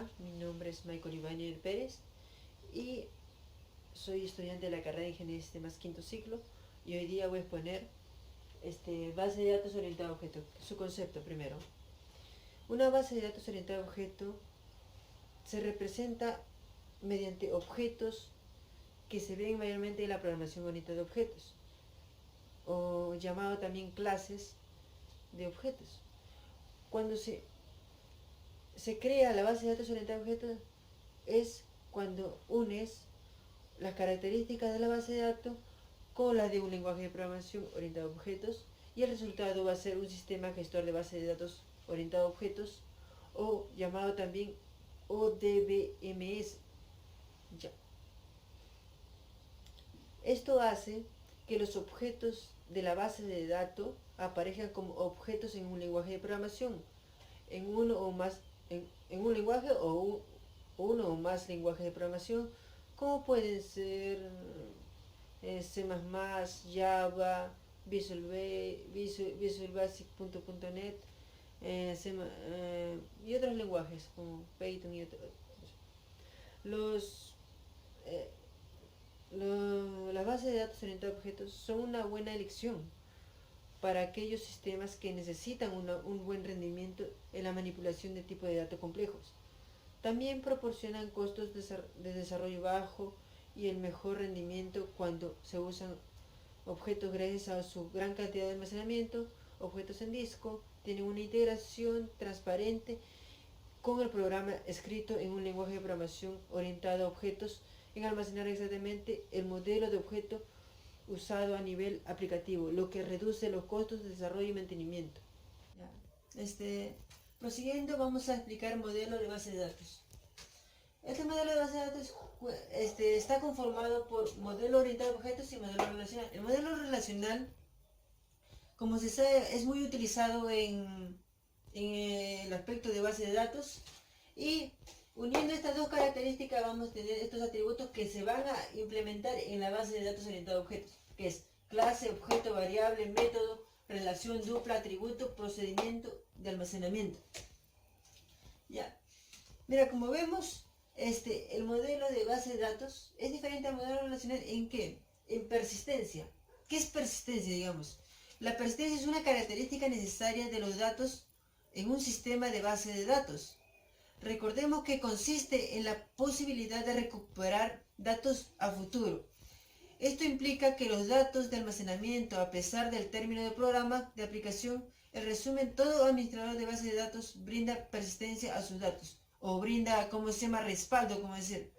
Hola, mi nombre es Michael Ibáñez Pérez y soy estudiante de la carrera de Ingeniería de Sistemas quinto ciclo, y hoy día voy a exponer base de datos orientada a objeto, su concepto primero. Una base de datos orientada a objeto se representa mediante objetos que se ven mayormente en la programación orientada a objetos, o llamado también clases de objetos. Cuando se crea la base de datos orientada a objetos es cuando unes las características de la base de datos con las de un lenguaje de programación orientado a objetos, y el resultado va a ser un sistema gestor de base de datos orientado a objetos, o llamado también ODBMS. Ya. Esto hace que los objetos de la base de datos aparezcan como objetos en un lenguaje de programación, en uno o más, en un lenguaje uno o más lenguajes de programación, como pueden ser C++, Java, Visual Basic, .NET, y otros lenguajes como Python y otros. Los, eh, las bases de datos orientadas a objetos son una buena elección para aquellos sistemas que necesitan un buen rendimiento en la manipulación de tipos de datos complejos. También proporcionan costos de desarrollo bajo y el mejor rendimiento cuando se usan objetos gracias a su gran cantidad de almacenamiento, objetos en disco, tienen una integración transparente con el programa escrito en un lenguaje de programación orientado a objetos, en almacenar exactamente el modelo de objeto usado a nivel aplicativo, lo que reduce los costos de desarrollo y mantenimiento. Ya. Prosiguiendo, vamos a explicar modelo de base de datos. Este modelo de base de datos está conformado por modelo orientado a objetos y modelo relacional. El modelo relacional, como se sabe, es muy utilizado en el aspecto de base de datos, y uniendo estas dos características vamos a tener estos atributos que se van a implementar en la base de datos orientada a objetos, que es clase, objeto, variable, método, relación, dupla, atributo, procedimiento de almacenamiento. Ya. Mira, como vemos, el modelo de base de datos es diferente al modelo relacional. ¿En qué? En persistencia. ¿Qué es persistencia, digamos? La persistencia es una característica necesaria de los datos en un sistema de base de datos. Recordemos que consiste en la posibilidad de recuperar datos a futuro. Esto implica que los datos de almacenamiento, a pesar del término de programa de aplicación, en resumen, todo administrador de base de datos brinda persistencia a sus datos, o brinda, como se llama, respaldo, como decir.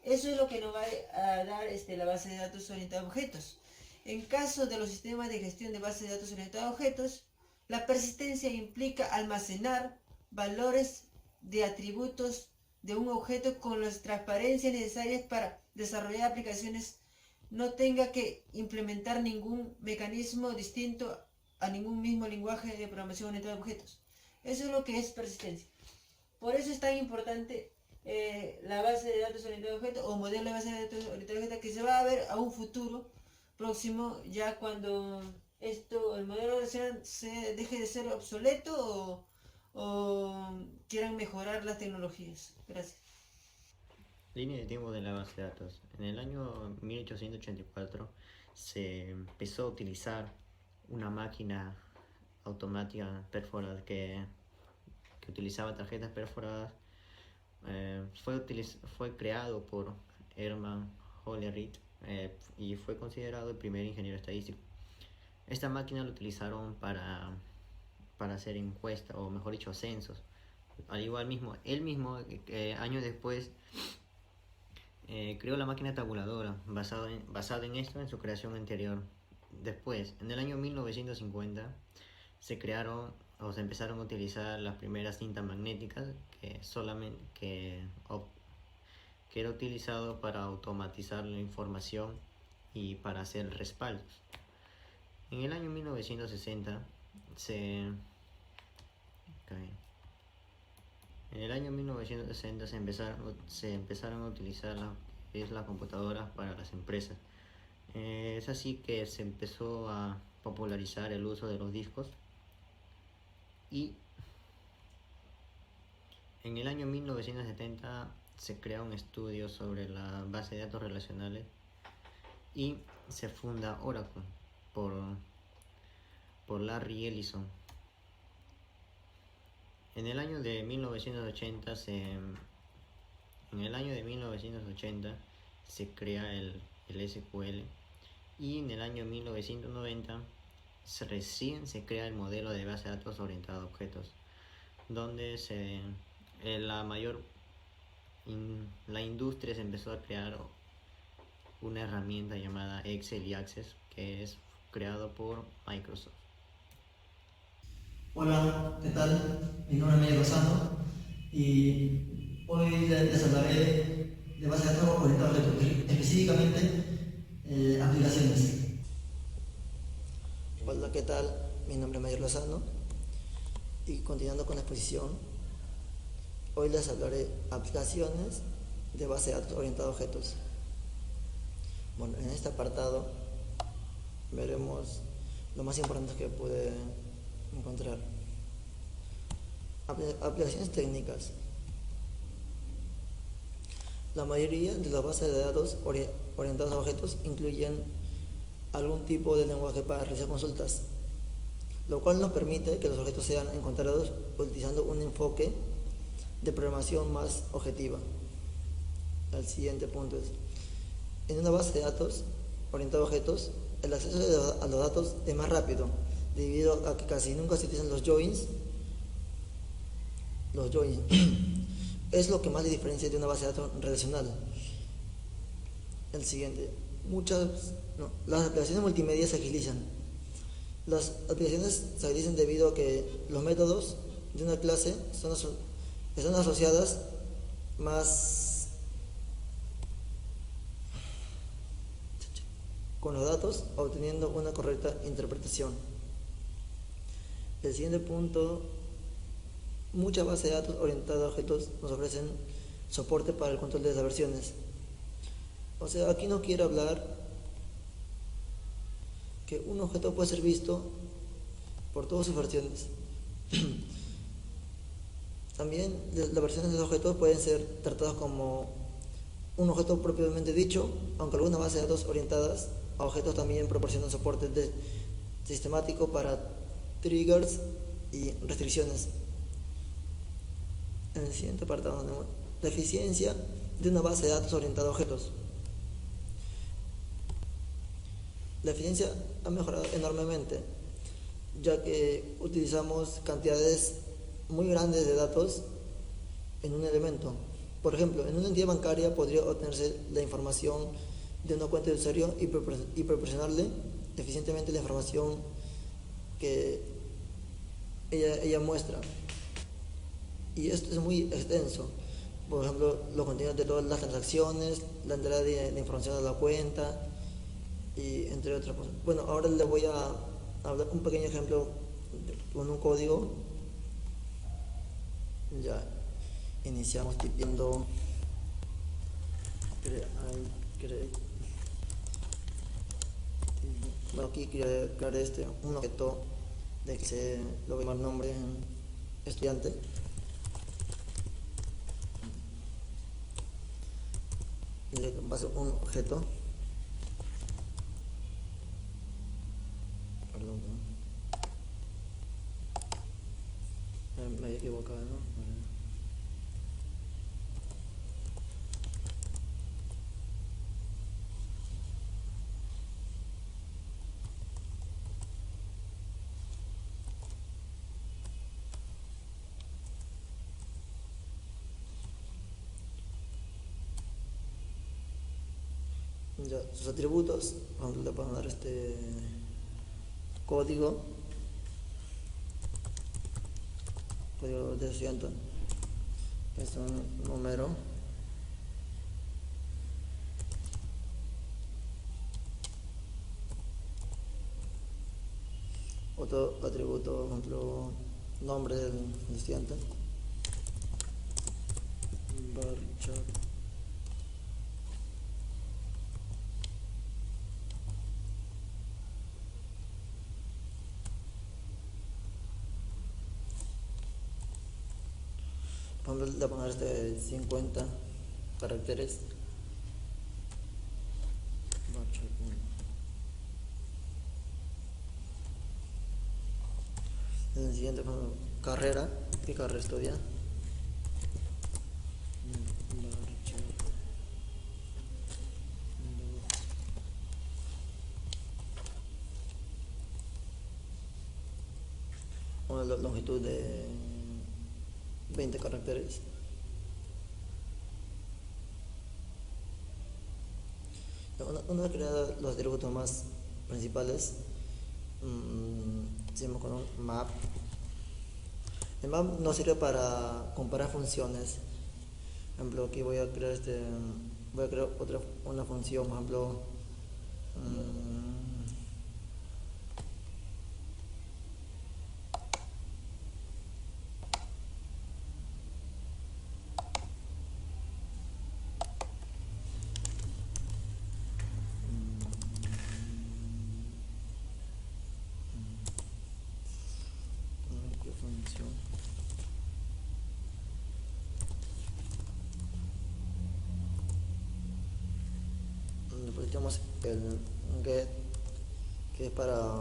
Eso es lo que nos va a dar la base de datos orientada a objetos. En caso de los sistemas de gestión de base de datos orientada a objetos, la persistencia implica almacenar valores de atributos de un objeto con las transparencias necesarias para desarrollar aplicaciones, no tenga que implementar ningún mecanismo distinto a ningún mismo lenguaje de programación orientada a objetos. Eso es lo que es persistencia. Por eso es tan importante la base de datos orientada a objetos, o modelo de base de datos orientada a objetos, que se va a ver a un futuro próximo, ya cuando el modelo relacional se deje de ser obsoleto, o quieran mejorar las tecnologías. Gracias. Línea de tiempo de la base de datos. En el año 1884 se empezó a utilizar una máquina automática perforada que utilizaba tarjetas perforadas. Fue creado por Hermann Hollerith y fue considerado el primer ingeniero estadístico. Esta máquina lo utilizaron para hacer encuestas, o mejor dicho, censos. Al igual mismo, él mismo, años después, creó la máquina tabuladora, basado en esto en su creación anterior. Después, en el año 1950, se empezaron a utilizar las primeras cintas magnéticas que era utilizado para automatizar la información y para hacer respaldos. En el año 1960 se En el año 1960 se empezaron a utilizar las computadoras para las empresas. Es así que se empezó a popularizar el uso de los discos, y En el año 1970 se crea un estudio sobre la base de datos relacionales y se funda Oracle por, por Larry Ellison. En el año de 1980 se crea el SQL, y en el año 1990 recién se crea el modelo de base de datos orientado a objetos, donde la industria se empezó a crear una herramienta llamada Excel y Access, que es creado por Microsoft. Hola, ¿qué tal? Mi nombre es Miguel Lozano y hoy les hablaré de base de datos orientados a objetos, específicamente aplicaciones. Hola, ¿qué tal? Mi nombre es Mayor Lozano y continuando con la exposición, hoy les hablaré aplicaciones de base de datos orientados a objetos. Bueno, en este apartado veremos lo más importante que pude encontrar. Aplicaciones técnicas. La mayoría de las bases de datos orientadas a objetos incluyen algún tipo de lenguaje para realizar consultas, lo cual nos permite que los objetos sean encontrados utilizando un enfoque de programación más objetiva. El siguiente punto es: en una base de datos orientada a objetos, el acceso a los datos es más rápido, debido a que casi nunca se utilizan los joins. Es lo que más le diferencia de una base de datos relacional. El siguiente: las aplicaciones multimedia se agilizan. Las aplicaciones se agilizan debido a que los métodos de una clase están asociadas más con los datos, obteniendo una correcta interpretación. El siguiente punto: muchas bases de datos orientadas a objetos nos ofrecen soporte para el control de las versiones. O sea, aquí no quiero hablar que un objeto puede ser visto por todas sus versiones. También las versiones de los objetos pueden ser tratadas como un objeto propiamente dicho, aunque algunas bases de datos orientadas a objetos también proporcionan soporte sistemático para triggers y restricciones. En el siguiente apartado tenemos la eficiencia de una base de datos orientada a objetos. La eficiencia ha mejorado enormemente, ya que utilizamos cantidades muy grandes de datos en un elemento. Por ejemplo, en una entidad bancaria podría obtenerse la información de una cuenta de usuario y proporcionarle eficientemente la información que ella muestra. Y esto es muy extenso. Por ejemplo, los contenidos de todas las transacciones, la entrada de información a la cuenta, y entre otras cosas. Bueno, ahora les voy a hablar un pequeño ejemplo con un código. Ya iniciamos tipiendo bueno, aquí quiero crear un objeto de que lo voy a llamar nombre estudiante. Va a ser un objeto. Perdón, me he equivocado, ¿no? Ya, sus atributos, por ejemplo, le podemos dar este código de estudiante, que es un número. Otro atributo, por ejemplo, nombre del estudiante, varchar. Por ejemplo, le poner 50 caracteres. Varchar 1. En el siguiente, por ejemplo, carrera. ¿Qué carrera estudia? Varchar 2. Una longitud de 20 caracteres. Una vez creados los atributos más principales, seguimos con un map. El map nos sirve para comparar funciones. Por ejemplo, aquí voy a crear una función, por ejemplo, ¿qué función? Después tenemos el get, que es para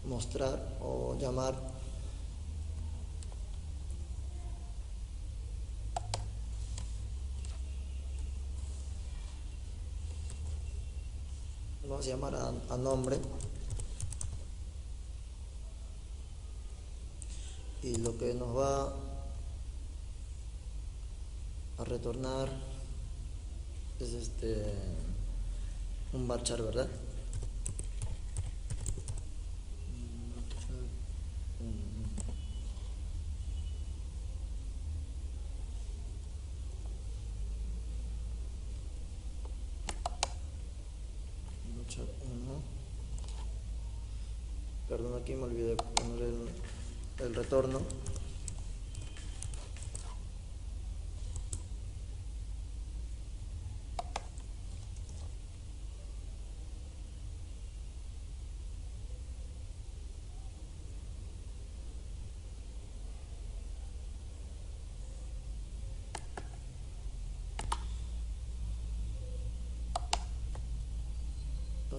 mostrar o llamar. Vamos a llamar a nombre, y lo que nos va a retornar es un varchar, ¿verdad? Varchar 1. Perdón, aquí me olvidé poner el retorno.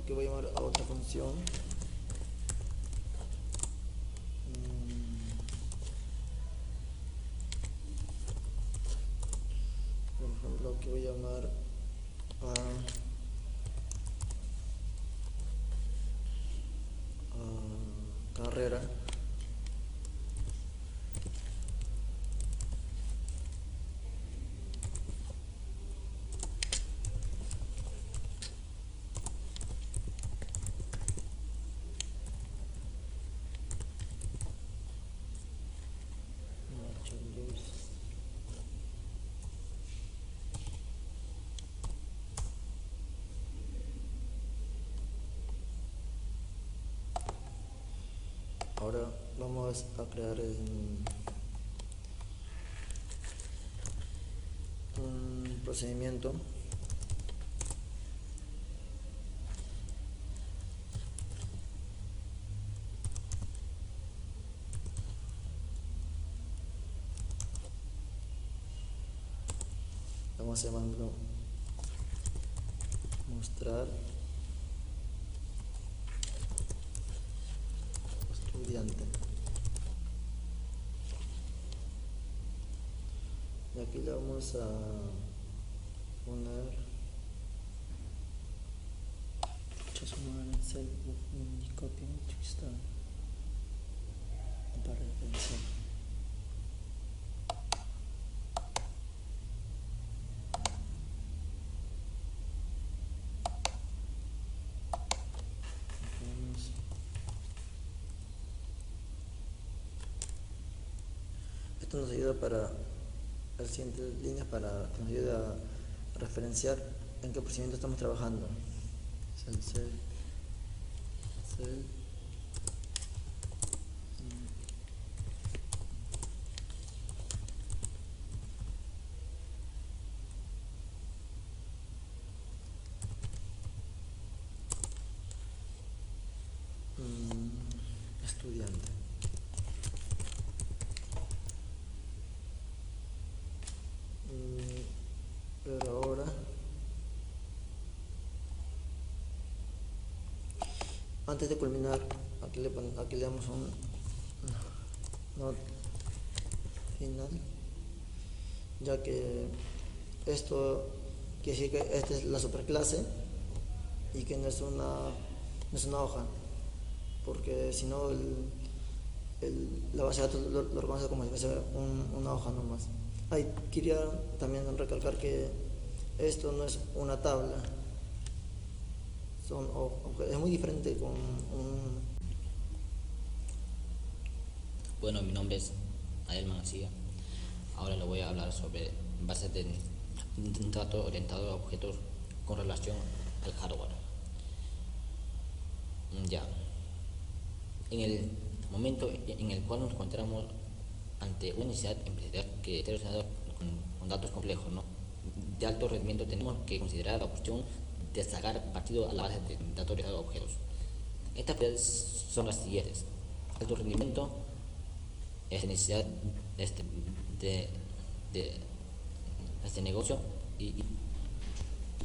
Aquí voy a llamar a otra función. Por ejemplo, aquí voy a llamar a carrera. Varchar 2. Ahora vamos a crear un procedimiento. Vamos a llamarlo mostrar estudiante. Y aquí le vamos a poner just one cell copy to start para referenciar. Esto nos ayuda para las siguientes líneas, para que nos ayude a referenciar en qué procedimiento estamos trabajando. Cell. Estudiante. Antes de culminar, aquí le damos un nota final, ya que esto quiere decir que esta es la superclase y que no es una hoja, porque si no la base de datos lo reconoce como si fuese una hoja nomás. Quería también recalcar que esto no es una tabla, es muy diferente con un... Bueno, mi nombre es Adelman García. Ahora le voy a hablar sobre bases de datos orientados a objetos con relación al hardware. Ya. En el momento en el cual nos encontramos ante una necesidad empresarial que esté relacionada con datos complejos, ¿no?, de alto rendimiento, tenemos que considerar la cuestión de sacar partido a la base de datos orientados a objetos. Estas propiedades son las siguientes: alto rendimiento, necesidad de este negocio y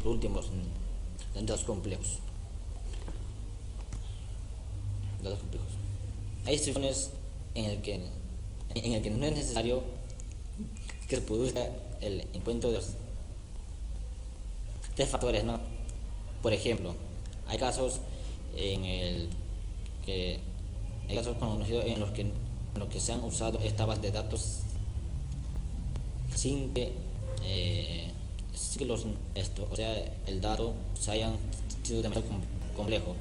por último datos complejos. Hay situaciones en el que no es necesario que se produzca el encuentro de los tres factores, ¿no? Por ejemplo, hay casos conocidos en los que se han usado estas bases de datos sin que el dato se haya sido demasiado complejo.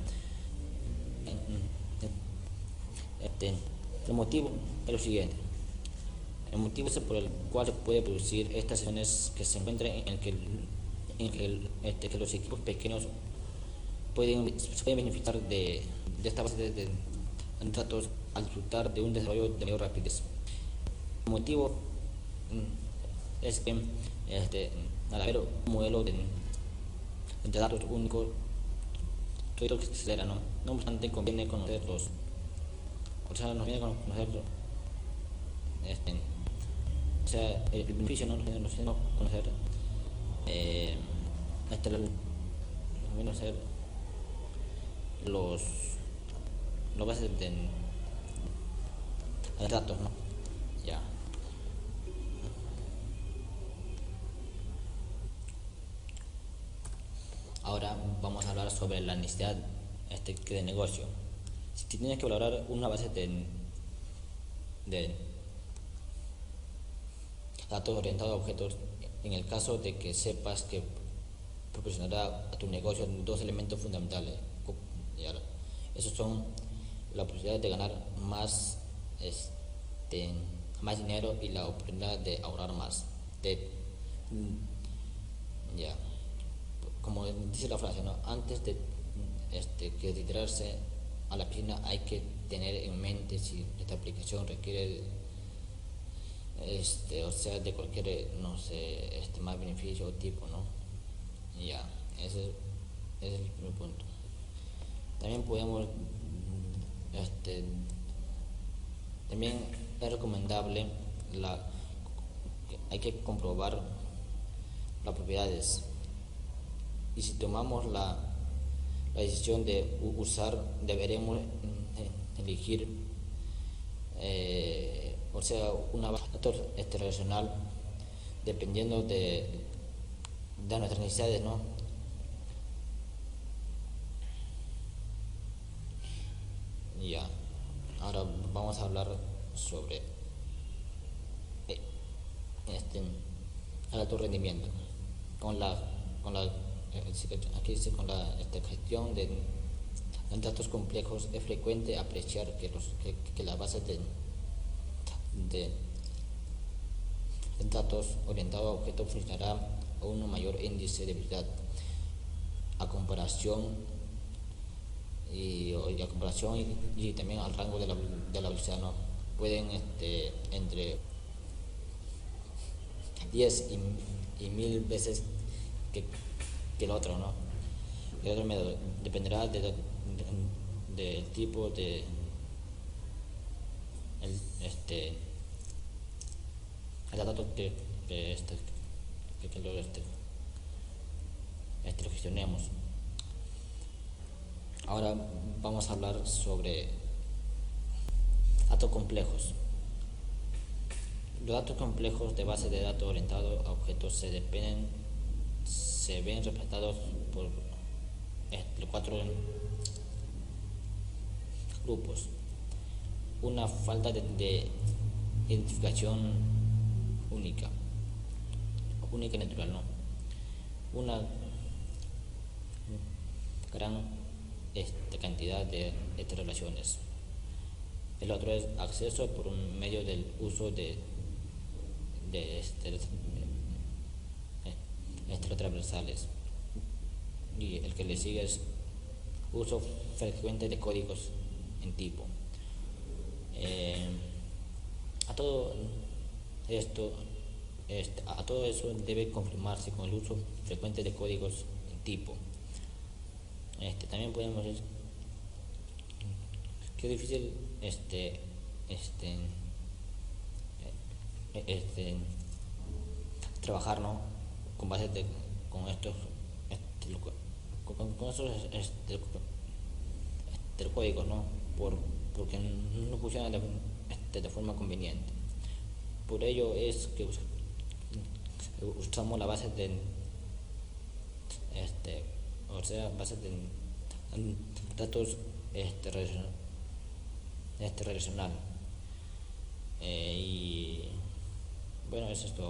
El motivo es lo siguiente: el motivo es por el cual se puede producir estas situaciones que se encuentran en que los equipos pequeños se pueden beneficiar de esta base de datos al disfrutar de un desarrollo de mayor rapidez. El motivo es que al haber un modelo de datos único, todo que se acelera, ¿no? No obstante, conviene conocerlos. El beneficio no conocer los bases de datos, ¿no? Ya. Ahora vamos a hablar sobre la necesidad de negocio. Si tienes que valorar una base de datos orientados a objetos, en el caso de que sepas que proporcionará a tu negocio dos elementos fundamentales. Esos son la posibilidad de ganar más dinero y la oportunidad de ahorrar más. Como dice la frase, ¿no?, antes de que retirarse a la piscina hay que tener en mente si esta aplicación requiere de cualquier, no sé, más beneficio o tipo, ¿no? Ese es el primer punto. También podemos también es recomendable hay que comprobar las propiedades, y si tomamos la decisión de usar, deberemos elegir una base de datos relacional dependiendo de nuestras necesidades, ¿no? Ahora vamos a hablar sobre el alto rendimiento con la gestión de datos complejos. Es frecuente apreciar que la base de datos orientados a objetos funcionará a un mayor índice de velocidad a comparación y también al rango de la velocidad, ¿no? Pueden entre 10 y 1000 veces que el otro, ¿no? El otro método dependerá del tipo de el dato que lo gestionemos. Ahora vamos a hablar sobre datos complejos. Los datos complejos de base de datos orientados a objetos se ven representados por cuatro grupos. Una falta de identificación única y natural, ¿no? Una gran cantidad de relaciones. El otro es acceso por un medio del uso de transversales. Y el que le sigue es uso frecuente de códigos en tipo. A todo eso debe confirmarse con el uso frecuente de códigos en tipo. También podemos decir que es difícil trabajar, ¿no? Con bases con estos con esos códigos, ¿no? Porque no funcionan de forma conveniente. Por ello es que usamos la base de bases de datos relacional. Y bueno, eso es todo.